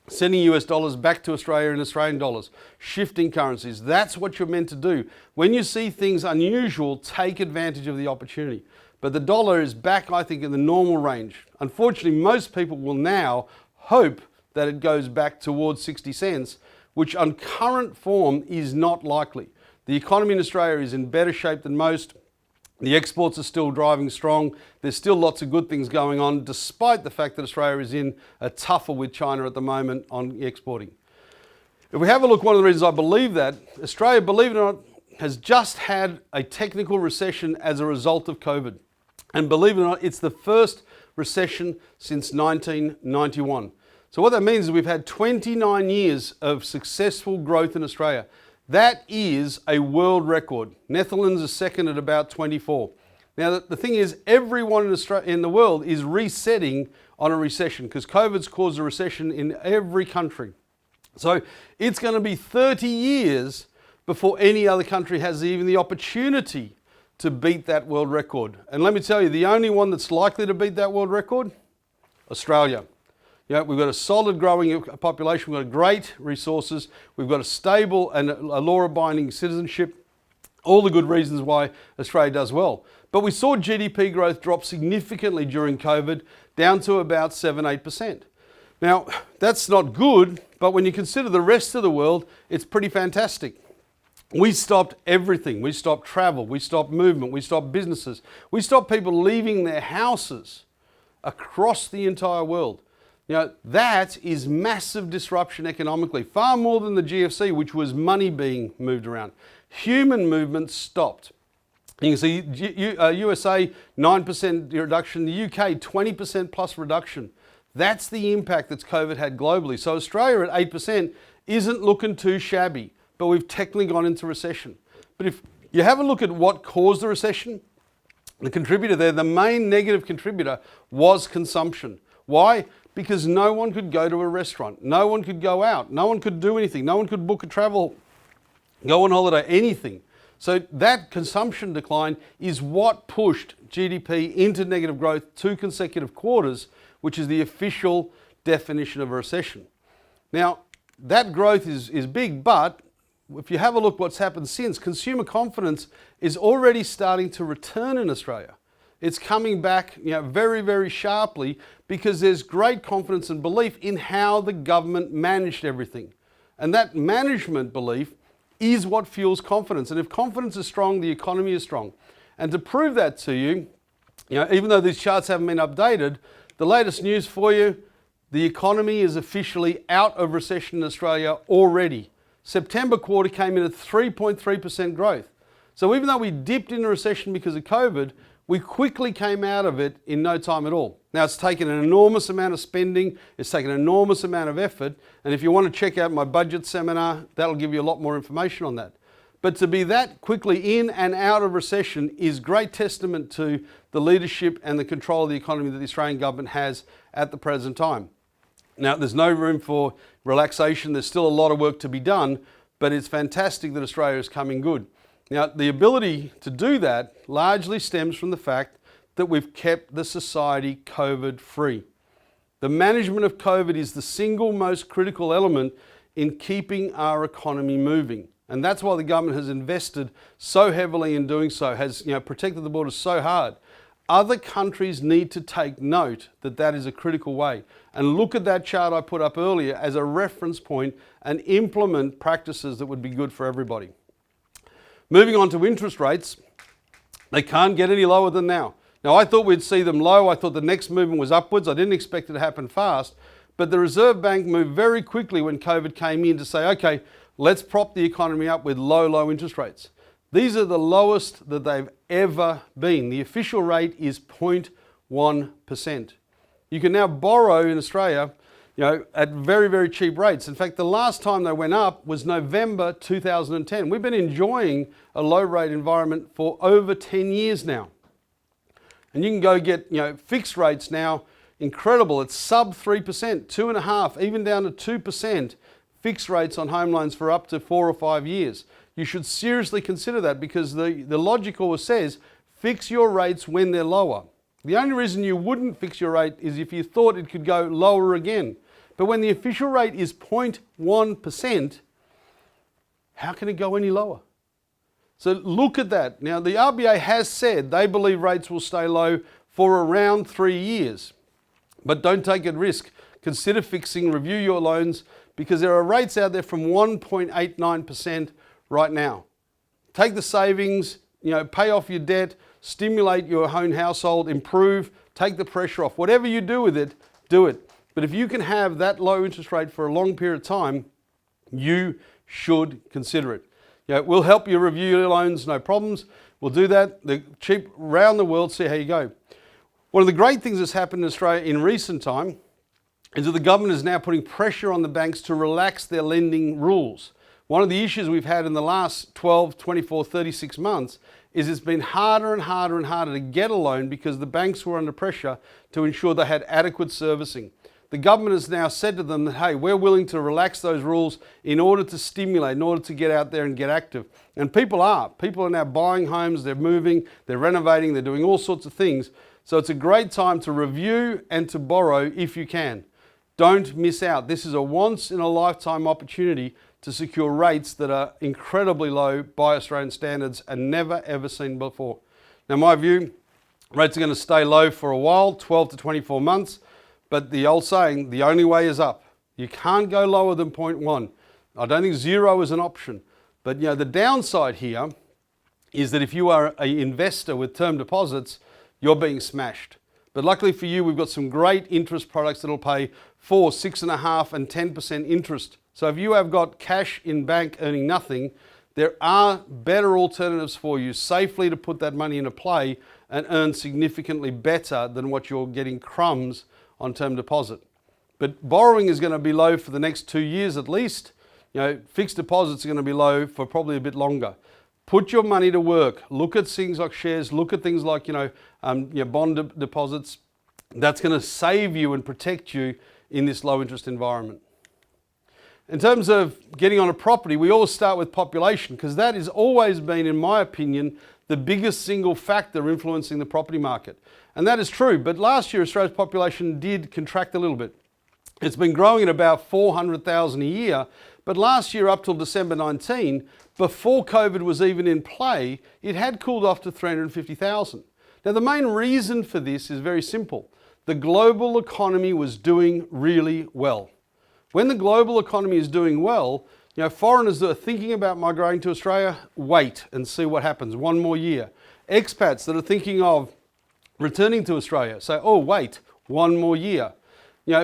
sending US dollars back to Australia in Australian dollars, shifting currencies. That's what you're meant to do. When you see things unusual, take advantage of the opportunity. But the dollar is back, I think, in the normal range. Unfortunately, most people will now hope that it goes back towards 60 cents, which on current form is not likely. The economy in Australia is in better shape than most. The exports are still driving strong. There's still lots of good things going on, despite the fact that Australia is in a tougher with China at the moment on exporting. If we have a look, one of the reasons I believe that, Australia, believe it or not, has just had a technical recession as a result of COVID. And believe it or not, it's the first recession since 1991. So what that means is we've had 29 years of successful growth in Australia. That is a world record. Netherlands is second at about 24. Now, the thing is, everyone in the world is resetting on a recession because COVID's caused a recession in every country. So it's going to be 30 years before any other country has even the opportunity to beat that world record. And let me tell you, the only one that's likely to beat that world record, Australia. You know, we've got a solid growing population, we've got great resources, we've got a stable and a law-abiding citizenship, all the good reasons why Australia does well. But we saw GDP growth drop significantly during COVID, down to about 7-8%. Now, that's not good, but when you consider the rest of the world, it's pretty fantastic. We stopped everything. We stopped travel, we stopped movement, we stopped businesses, we stopped people leaving their houses across the entire world. You know, that is massive disruption economically, far more than the GFC, which was money being moved around. Human movement stopped. You can see USA 9% reduction, the UK 20% plus reduction. That's the impact that COVID had globally. So Australia at 8% isn't looking too shabby, but we've technically gone into recession. But if you have a look at what caused the recession, the contributor there, the main negative contributor was consumption. Why? Because no one could go to a restaurant, no one could go out, no one could do anything, no one could book a travel, go on holiday, anything. So that consumption decline is what pushed GDP into negative growth 2 consecutive quarters, which is the official definition of a recession. Now, that growth is big, but if you have a look what's happened since, consumer confidence is already starting to return in Australia. It's coming back, very, very sharply because there's great confidence and belief in how the government managed everything. And that management belief is what fuels confidence. And if confidence is strong, the economy is strong. And to prove that to you, even though these charts haven't been updated, the latest news for you, the economy is officially out of recession in Australia already. September quarter came in at 3.3% growth. So even though we dipped into recession because of COVID, we quickly came out of it in no time at all. Now, it's taken an enormous amount of spending, it's taken an enormous amount of effort, and if you want to check out my budget seminar, that'll give you a lot more information on that. But to be that quickly in and out of recession is great testament to the leadership and the control of the economy that the Australian government has at the present time. Now, there's no room for relaxation, there's still a lot of work to be done, but it's fantastic that Australia is coming good. Now, the ability to do that largely stems from the fact that we've kept the society COVID-free. The management of COVID is the single most critical element in keeping our economy moving. And that's why the government has invested so heavily in doing so, has protected the borders so hard. Other countries need to take note that that is a critical way. And look at that chart I put up earlier as a reference point and implement practices that would be good for everybody. Moving on to interest rates, they can't get any lower than now. Now, I thought we'd see them low. I thought the next movement was upwards. I didn't expect it to happen fast. But the Reserve Bank moved very quickly when COVID came in to say, okay, let's prop the economy up with low interest rates. These are the lowest that they've ever been. The official rate is 0.1%. You can now borrow in Australia at very, very cheap rates. In fact, the last time they went up was November 2010. We've been enjoying a low rate environment for over 10 years now. And you can go get fixed rates now, incredible. It's sub 3%, 2.5%, even down to 2% fixed rates on home loans for up to 4 or 5 years. you should seriously consider that, because the logic always says fix your rates when they're lower. The only reason you wouldn't fix your rate is if you thought it could go lower again. But when the official rate is 0.1%, how can it go any lower? So look at that. Now, the RBA has said they believe rates will stay low for around 3 years. But don't take a risk. Consider fixing, review your loans, because there are rates out there from 1.89% right now. Take the savings, pay off your debt, stimulate your own household, improve, take the pressure off. Whatever you do with it, do it. But if you can have that low interest rate for a long period of time, you should consider it. We'll help you review your loans, no problems. We'll do that. They're cheap around the world, see how you go. One of the great things that's happened in Australia in recent time is that the government is now putting pressure on the banks to relax their lending rules. One of the issues we've had in the last 12, 24, 36 months is it's been harder and harder and harder to get a loan because the banks were under pressure to ensure they had adequate servicing. The government has now said to them that, hey, we're willing to relax those rules in order to stimulate, in order to get out there and get active. And people are. People are now buying homes, they're moving, they're renovating, they're doing all sorts of things. So it's a great time to review and to borrow if you can. Don't miss out. This is a once-in-a-lifetime opportunity to secure rates that are incredibly low by Australian standards and never ever seen before. Now, my view, rates are going to stay low for a while, 12 to 24 months. But the old saying, the only way is up. You can't go lower than 0.1. I don't think zero is an option. But the downside here is that if you are an investor with term deposits, you're being smashed. But luckily for you, we've got some great interest products that'll pay 4, 6.5% and 10% interest. So if you have got cash in bank earning nothing, there are better alternatives for you safely to put that money into play and earn significantly better than what you're getting crumbs on term deposit. But borrowing is going to be low for the next 2 years at least. Fixed deposits are going to be low for probably a bit longer. Put your money to work. Look at things like shares. Look at things like bond deposits. That's going to save you and protect you in this low interest environment. In terms of getting on a property, we always start with population, because that has always been, in my opinion, the biggest single factor influencing the property market. And that is true, but last year Australia's population did contract a little bit. It's been growing at about 400,000 a year, but last year up till December 19, before COVID was even in play, it had cooled off to 350,000. Now, the main reason for this is very simple. The global economy was doing really well. When the global economy is doing well, foreigners that are thinking about migrating to Australia, wait and see what happens, one more year. Expats that are thinking of returning to Australia say, oh, wait, one more year.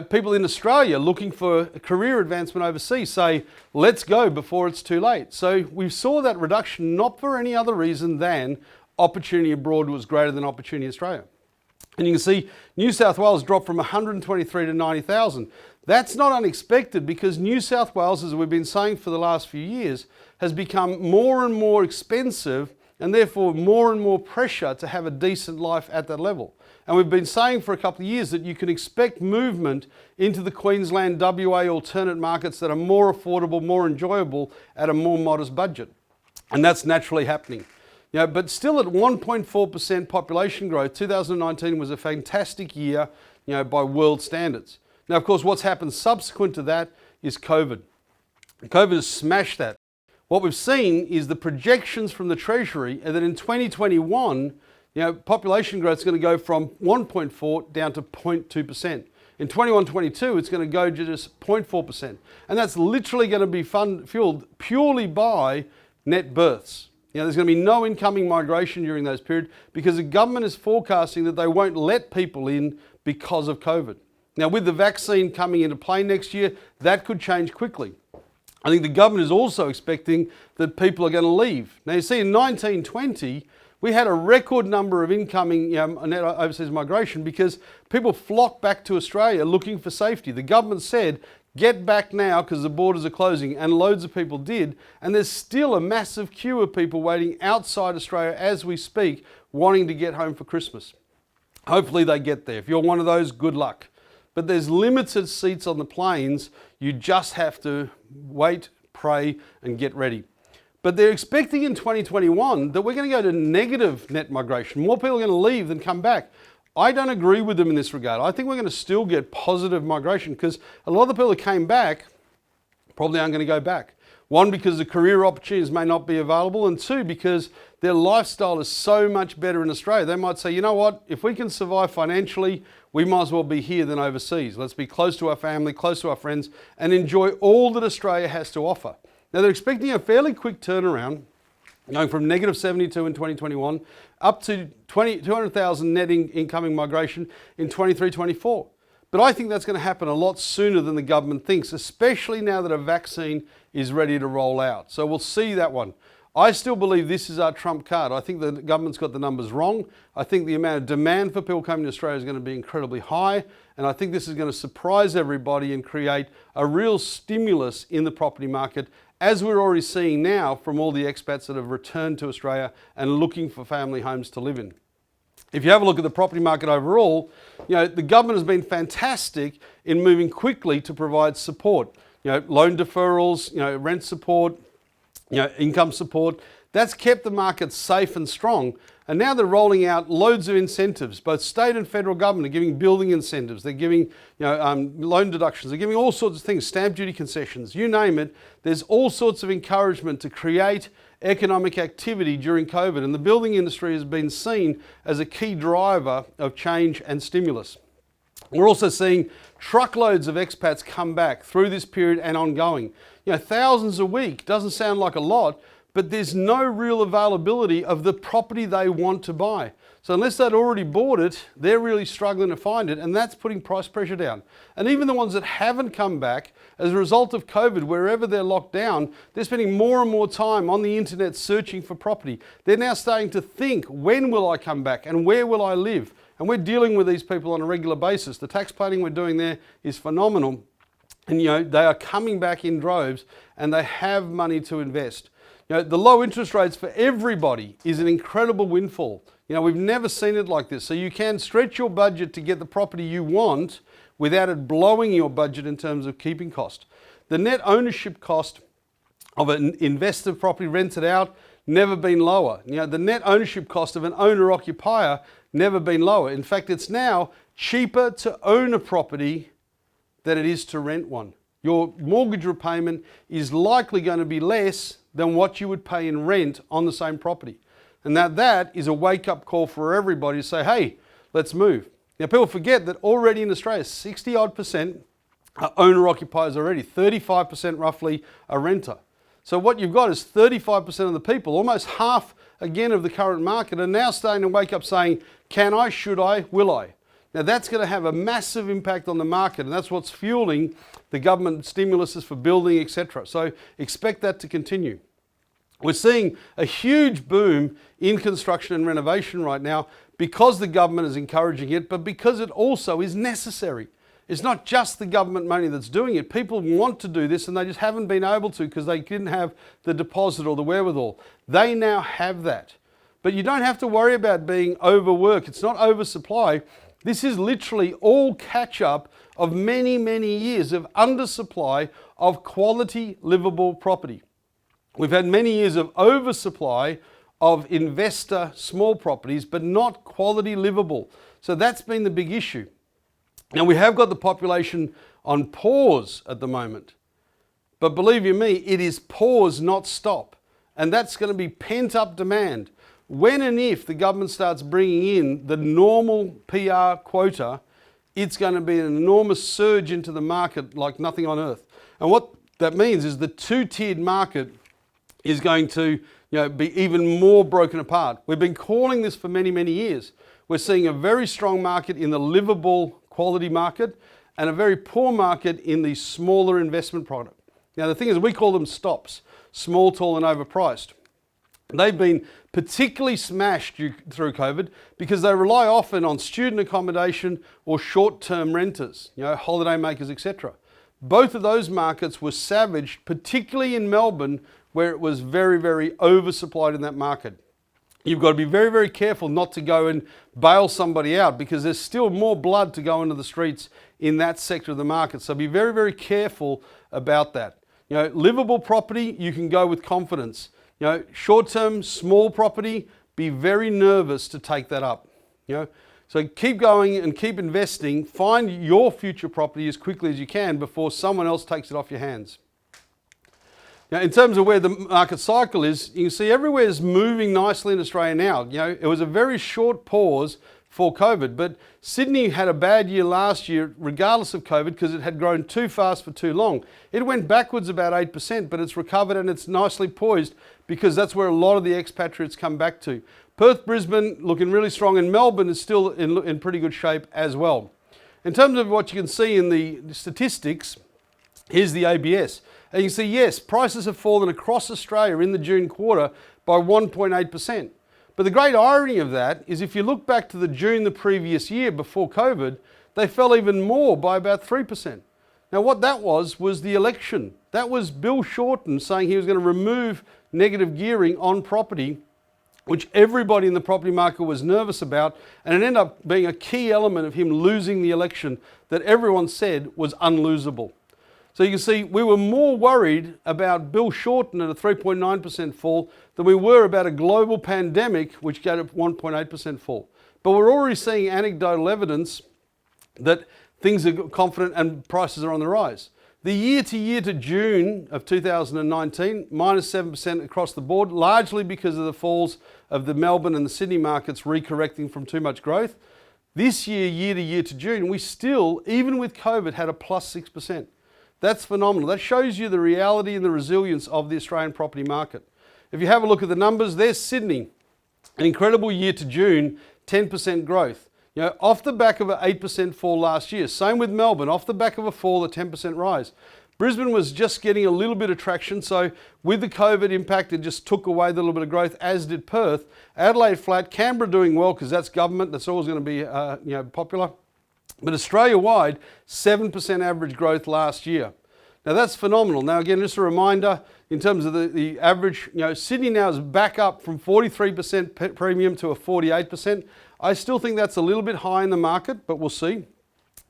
People in Australia looking for a career advancement overseas say, let's go before it's too late. So we saw that reduction not for any other reason than opportunity abroad was greater than opportunity in Australia. And you can see New South Wales dropped from 123 to 90,000. That's not unexpected, because New South Wales, as we've been saying for the last few years, has become more and more expensive and therefore more and more pressure to have a decent life at that level. And we've been saying for a couple of years that you can expect movement into the Queensland, WA alternate markets that are more affordable, more enjoyable at a more modest budget. And that's naturally happening. But still at 1.4% population growth, 2019 was a fantastic year, by world standards. Now, of course, what's happened subsequent to that is COVID. COVID has smashed that. What we've seen is the projections from the Treasury are that in 2021, population growth is going to go from 1.4 down to 0.2%. In 21-22, it's going to go to just 0.4%. And that's literally going to be fueled purely by net births. There's going to be no incoming migration during those periods, because the government is forecasting that they won't let people in because of COVID. Now, with the vaccine coming into play next year, that could change quickly. I think the government is also expecting that people are going to leave. Now, you see, in 1920, we had a record number of incoming net overseas migration because people flocked back to Australia looking for safety. The government said, get back now because the borders are closing, and loads of people did. And there's still a massive queue of people waiting outside Australia as we speak, wanting to get home for Christmas. Hopefully they get there. If you're one of those, good luck. But there's limited seats on the planes. You just have to wait, pray, and get ready. But they're expecting in 2021 that we're going to go to negative net migration. More people are going to leave than come back. I don't agree with them in this regard. I think we're going to still get positive migration because a lot of the people that came back probably aren't going to go back. One, because the career opportunities may not be available, and two, because their lifestyle is so much better in Australia. They might say, you know what, if we can survive financially, we might as well be here than overseas. Let's be close to our family, close to our friends, and enjoy all that Australia has to offer. Now, they're expecting a fairly quick turnaround, going from negative 72 in 2021 up to 200,000 net incoming migration in 23-24. But I think that's going to happen a lot sooner than the government thinks, especially now that a vaccine is ready to roll out. So we'll see that one. I still believe this is our trump card. I think the government's got the numbers wrong. I think the amount of demand for people coming to Australia is going to be incredibly high. And I think this is going to surprise everybody and create a real stimulus in the property market, as we're already seeing now from all the expats that have returned to Australia and looking for family homes to live in. If you have a look at the property market overall, the government has been fantastic in moving quickly to provide support. Loan deferrals, rent support, income support. That's kept the market safe and strong. And now they're rolling out loads of incentives. Both state and federal government are giving building incentives. They're giving loan deductions. They're giving all sorts of things, stamp duty concessions, you name it. There's all sorts of encouragement to create economic activity during COVID. And the building industry has been seen as a key driver of change and stimulus. We're also seeing truckloads of expats come back through this period and ongoing. Thousands a week doesn't sound like a lot, but there's no real availability of the property they want to buy. So unless they'd already bought it, they're really struggling to find it, and that's putting price pressure down. And even the ones that haven't come back, as a result of COVID, wherever they're locked down, they're spending more and more time on the internet searching for property. They're now starting to think, when will I come back and where will I live? And we're dealing with these people on a regular basis. The tax planning we're doing there is phenomenal. And they are coming back in droves and they have money to invest. The low interest rates for everybody is an incredible windfall. We've never seen it like this. So you can stretch your budget to get the property you want without it blowing your budget in terms of keeping cost. The net ownership cost of an investor property rented out, never been lower. The net ownership cost of an owner-occupier, never been lower. In fact, it's now cheaper to own a property than it is to rent one. Your mortgage repayment is likely going to be less than what you would pay in rent on the same property. And that is a wake-up call for everybody to say, hey, let's move. Now, people forget that already in Australia, 60-odd% are owner-occupiers already, 35% roughly are renter. So what you've got is 35% of the people, almost half again of the current market, are now starting to wake up saying, can I, should I, will I? Now that's going to have a massive impact on the market, and that's what's fueling the government stimuluses for building, etc. So expect that to continue. We're seeing a huge boom in construction and renovation right now because the government is encouraging it, but because it also is necessary. It's not just the government money that's doing it. People want to do this and they just haven't been able to because they didn't have the deposit or the wherewithal. They now have that. But you don't have to worry about being overworked. It's not oversupply. This is literally all catch up of many, many years of undersupply of quality livable property. We've had many years of oversupply of investor small properties, but not quality livable. So that's been the big issue. Now we have got the population on pause at the moment, but believe you me, it is pause, not stop. And that's going to be pent up demand. When and if the government starts bringing in the normal PR quota, it's going to be an enormous surge into the market like nothing on earth. And what that means is the two-tiered market is going to be even more broken apart. We've been calling this for many, many years. We're seeing a very strong market in the livable quality market and a very poor market in the smaller investment product. Now the thing is, we call them stops, small, tall and overpriced. They've been particularly smashed through COVID because they rely often on student accommodation or short-term renters, holiday makers, etc. Both of those markets were savaged, particularly in Melbourne, where it was very, very oversupplied in that market. You've got to be very, very careful not to go and bail somebody out because there's still more blood to go into the streets in that sector of the market. So be very, very careful about that. Livable property, you can go with confidence. Short-term, small property, be very nervous to take that up. So keep going and keep investing. Find your future property as quickly as you can before someone else takes it off your hands. Now, in terms of where the market cycle is, you can see everywhere is moving nicely in Australia now. It was a very short pause for COVID, but Sydney had a bad year last year regardless of COVID because it had grown too fast for too long. It went backwards about 8%, but it's recovered and it's nicely poised because that's where a lot of the expatriates come back to. Perth, Brisbane looking really strong, and Melbourne is still in pretty good shape as well. In terms of what you can see in the statistics, here's the ABS. And you can see, yes, prices have fallen across Australia in the June quarter by 1.8%. But the great irony of that is if you look back to the June the previous year before COVID, they fell even more by about 3%. Now what that was the election. That was Bill Shorten saying he was going to remove negative gearing on property, which everybody in the property market was nervous about, and it ended up being a key element of him losing the election that everyone said was unlosable. So you can see we were more worried about Bill Shorten at a 3.9% fall than we were about a global pandemic which gave a 1.8% fall. But we're already seeing anecdotal evidence that things are confident and prices are on the rise. The year to June of 2019, minus 7% across the board, largely because of the falls of the Melbourne and the Sydney markets recorrecting from too much growth. This year to June, we still, even with COVID, had a plus 6%. That's phenomenal. That shows you the reality and the resilience of the Australian property market. If you have a look at the numbers, there's Sydney, an incredible year to June, 10% growth. Off the back of an 8% fall last year. Same with Melbourne, off the back of a fall, a 10% rise. Brisbane was just getting a little bit of traction, so with the COVID impact, it just took away the little bit of growth, as did Perth. Adelaide flat, Canberra doing well because that's government, that's always going to be popular. But Australia-wide, 7% average growth last year. Now that's phenomenal. Now again, just a reminder, in terms of the average, Sydney now is back up from 43% premium to a 48%. I still think that's a little bit high in the market, but we'll see.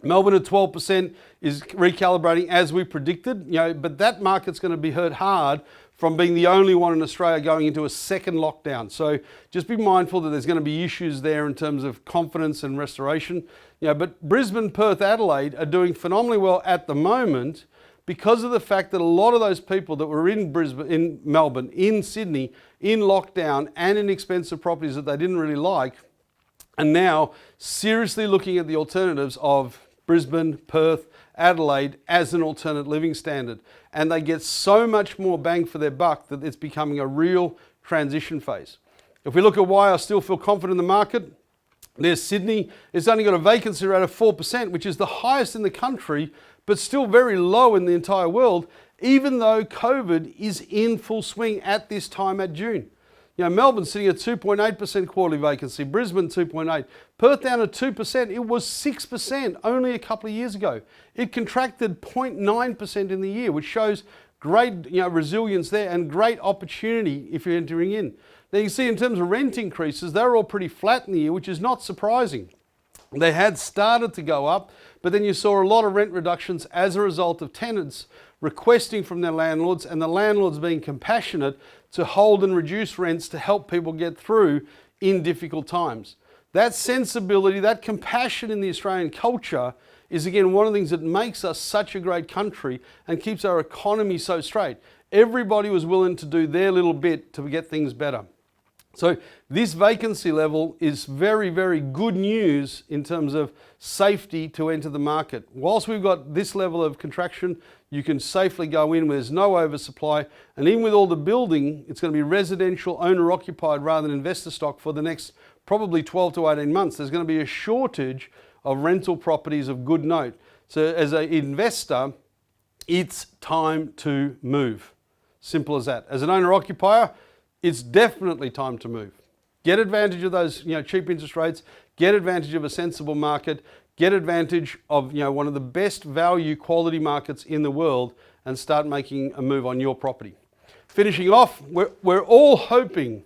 Melbourne at 12% is recalibrating as we predicted, but that market's going to be hurt hard from being the only one in Australia going into a second lockdown. So just be mindful that there's going to be issues there in terms of confidence and restoration. But Brisbane, Perth, Adelaide are doing phenomenally well at the moment because of the fact that a lot of those people that were in Brisbane, in Melbourne, in Sydney, in lockdown and in expensive properties that they didn't really like, are now seriously looking at the alternatives of Brisbane, Perth, Adelaide as an alternate living standard. And they get so much more bang for their buck that it's becoming a real transition phase. If we look at why I still feel confident in the market, there's Sydney. It's only got a vacancy rate of 4%, which is the highest in the country, but still very low in the entire world, even though COVID is in full swing at this time at June. Melbourne's sitting at 2.8% quarterly vacancy, Brisbane 2.8%, Perth down at 2%. It was 6% only a couple of years ago. It contracted 0.9% in the year, which shows great resilience there and great opportunity if you're entering in. Now you can see in terms of rent increases, they're all pretty flat in the year, which is not surprising. They had started to go up, but then you saw a lot of rent reductions as a result of tenants requesting from their landlords and the landlords being compassionate to hold and reduce rents to help people get through in difficult times. That sensibility, that compassion in the Australian culture is again one of the things that makes us such a great country and keeps our economy so straight. Everybody was willing to do their little bit to get things better. So this vacancy level is very, very good news in terms of safety to enter the market. Whilst we've got this level of contraction, you can safely go in where there's no oversupply. And even with all the building, it's going to be residential, owner-occupied rather than investor stock for the next probably 12 to 18 months. There's going to be a shortage of rental properties of good note. So as an investor, it's time to move. Simple as that. As an owner-occupier, it's definitely time to move. Get advantage of those cheap interest rates, get advantage of a sensible market, get advantage of one of the best value quality markets in the world and start making a move on your property. Finishing off, we're all hoping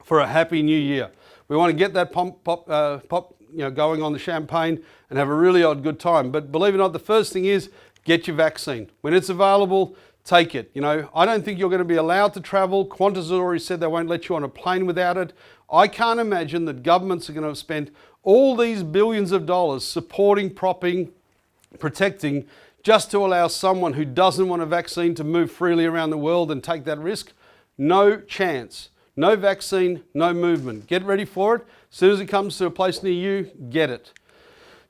for a happy new year. We want to get that pop going on the champagne and have a really good time. But believe it or not, the first thing is get your vaccine. When it's available, take it. You know, I don't think you're going to be allowed to travel. Qantas has already said they won't let you on a plane without it. I can't imagine that governments are going to have spent all these billions of dollars supporting, propping, protecting, just to allow someone who doesn't want a vaccine to move freely around the world and take that risk. No chance. No vaccine, no movement. Get ready for it. As soon as it comes to a place near you, get it.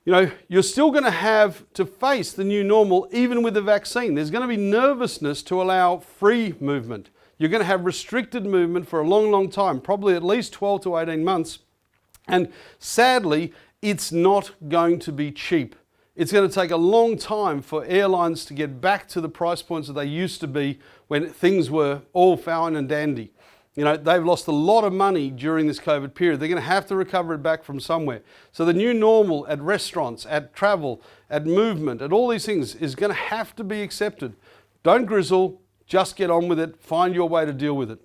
You know, you're still going to have to face the new normal even with the vaccine. There's going to be nervousness to allow free movement. You're going to have restricted movement for a long, long time, probably at least 12 to 18 months. And sadly, it's not going to be cheap. It's going to take a long time for airlines to get back to the price points that they used to be when things were all fine and dandy. You know, they've lost a lot of money during this COVID period. They're going to have to recover it back from somewhere. So the new normal at restaurants, at travel, at movement, at all these things is going to have to be accepted. Don't grizzle, just get on with it, find your way to deal with it.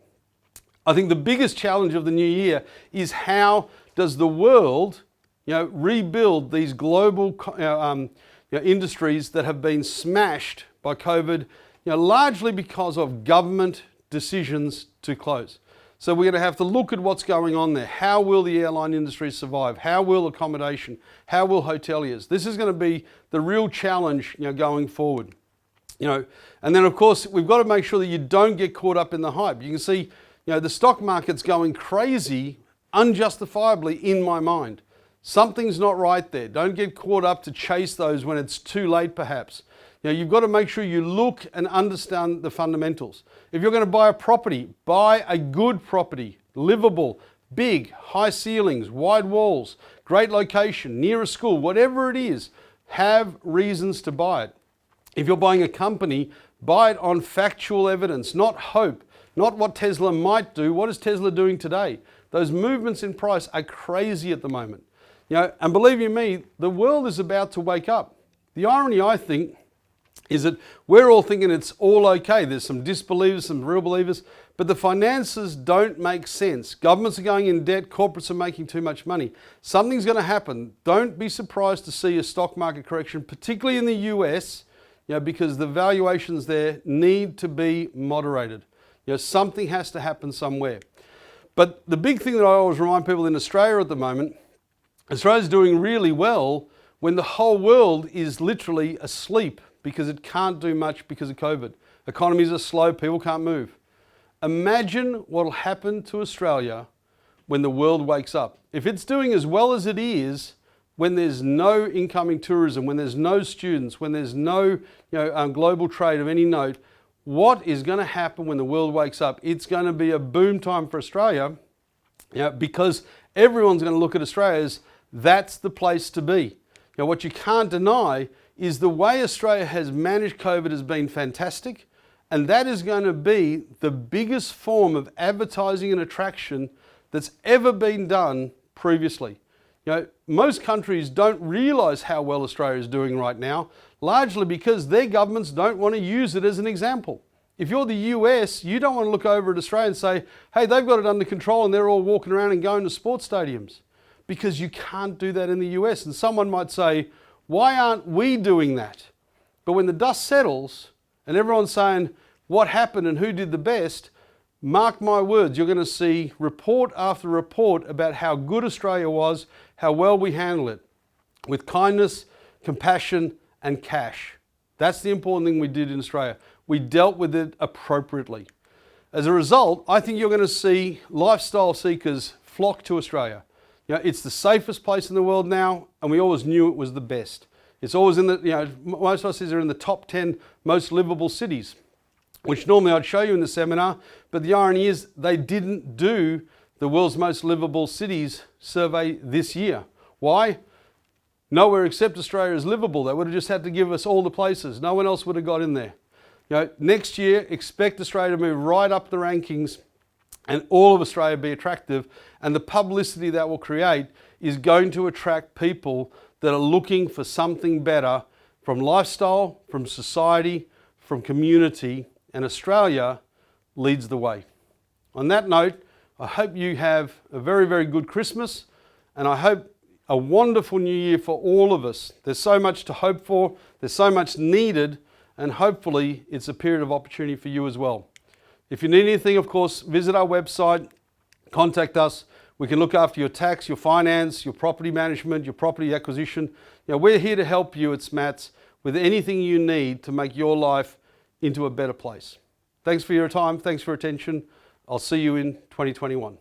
I think the biggest challenge of the new year is how does the world, rebuild these global industries that have been smashed by COVID, largely because of government decisions to close. So we're going to have to look at what's going on there. How will the airline industry survive? How will accommodation? How will hoteliers? This is going to be the real challenge, going forward. And then of course we've got to make sure that you don't get caught up in the hype. You can see, the stock market's going crazy, unjustifiably in my mind. Something's not right there. Don't get caught up to chase those when it's too late perhaps. You've got to make sure you look and understand the fundamentals. If you're going to buy a property, buy a good property, livable, big, high ceilings, wide walls, great location, near a school, whatever it is, have reasons to buy it. If you're buying a company, buy it on factual evidence, not hope, not what Tesla might do. What is Tesla doing today? Those movements in price are crazy at the moment. And believe you me, the world is about to wake up. The irony, I think, is that we're all thinking it's all okay. There's some disbelievers, some real believers, but the finances don't make sense. Governments are going in debt, corporates are making too much money. Something's going to happen. Don't be surprised to see a stock market correction, particularly in the US, because the valuations there need to be moderated. Something has to happen somewhere. But the big thing that I always remind people in Australia at the moment, Australia's doing really well when the whole world is literally asleep because it can't do much because of COVID. Economies are slow, people can't move. Imagine what will happen to Australia when the world wakes up. If it's doing as well as it is, when there's no incoming tourism, when there's no students, when there's no global trade of any note, what is going to happen when the world wakes up? It's going to be a boom time for Australia, because everyone's going to look at Australia as that's the place to be. What you can't deny is the way Australia has managed COVID has been fantastic, and that is going to be the biggest form of advertising and attraction that's ever been done previously. Most countries don't realise how well Australia is doing right now, largely because their governments don't want to use it as an example. If you're the US, you don't want to look over at Australia and say, hey, they've got it under control and they're all walking around and going to sports stadiums, because you can't do that in the US. And someone might say, why aren't we doing that? But when the dust settles and everyone's saying what happened and who did the best, mark my words, you're going to see report after report about how good Australia was, how well we handle it, with kindness, compassion, and cash. That's the important thing we did in Australia. We dealt with it appropriately. As a result, I think you're going to see lifestyle seekers flock to Australia. It's the safest place in the world now, and we always knew it was the best. It's always in the, most of us are in the top 10 most livable cities, which normally I'd show you in the seminar, but the irony is they didn't do the world's most livable cities survey this year. Why? Nowhere except Australia is livable. They would have just had to give us all the places. No one else would have got in there. Next year, expect Australia to move right up the rankings and all of Australia be attractive, and the publicity that will create is going to attract people that are looking for something better from lifestyle, from society, from community, and Australia leads the way. On that note, I hope you have a very, very good Christmas, and I hope a wonderful new year for all of us. There's so much to hope for, there's so much needed, and hopefully it's a period of opportunity for you as well. If you need anything, of course, visit our website, contact us. We can look after your tax, your finance, your property management, your property acquisition. We're here to help you at SMATS with anything you need to make your life into a better place. Thanks for your time. Thanks for your attention. I'll see you in 2021.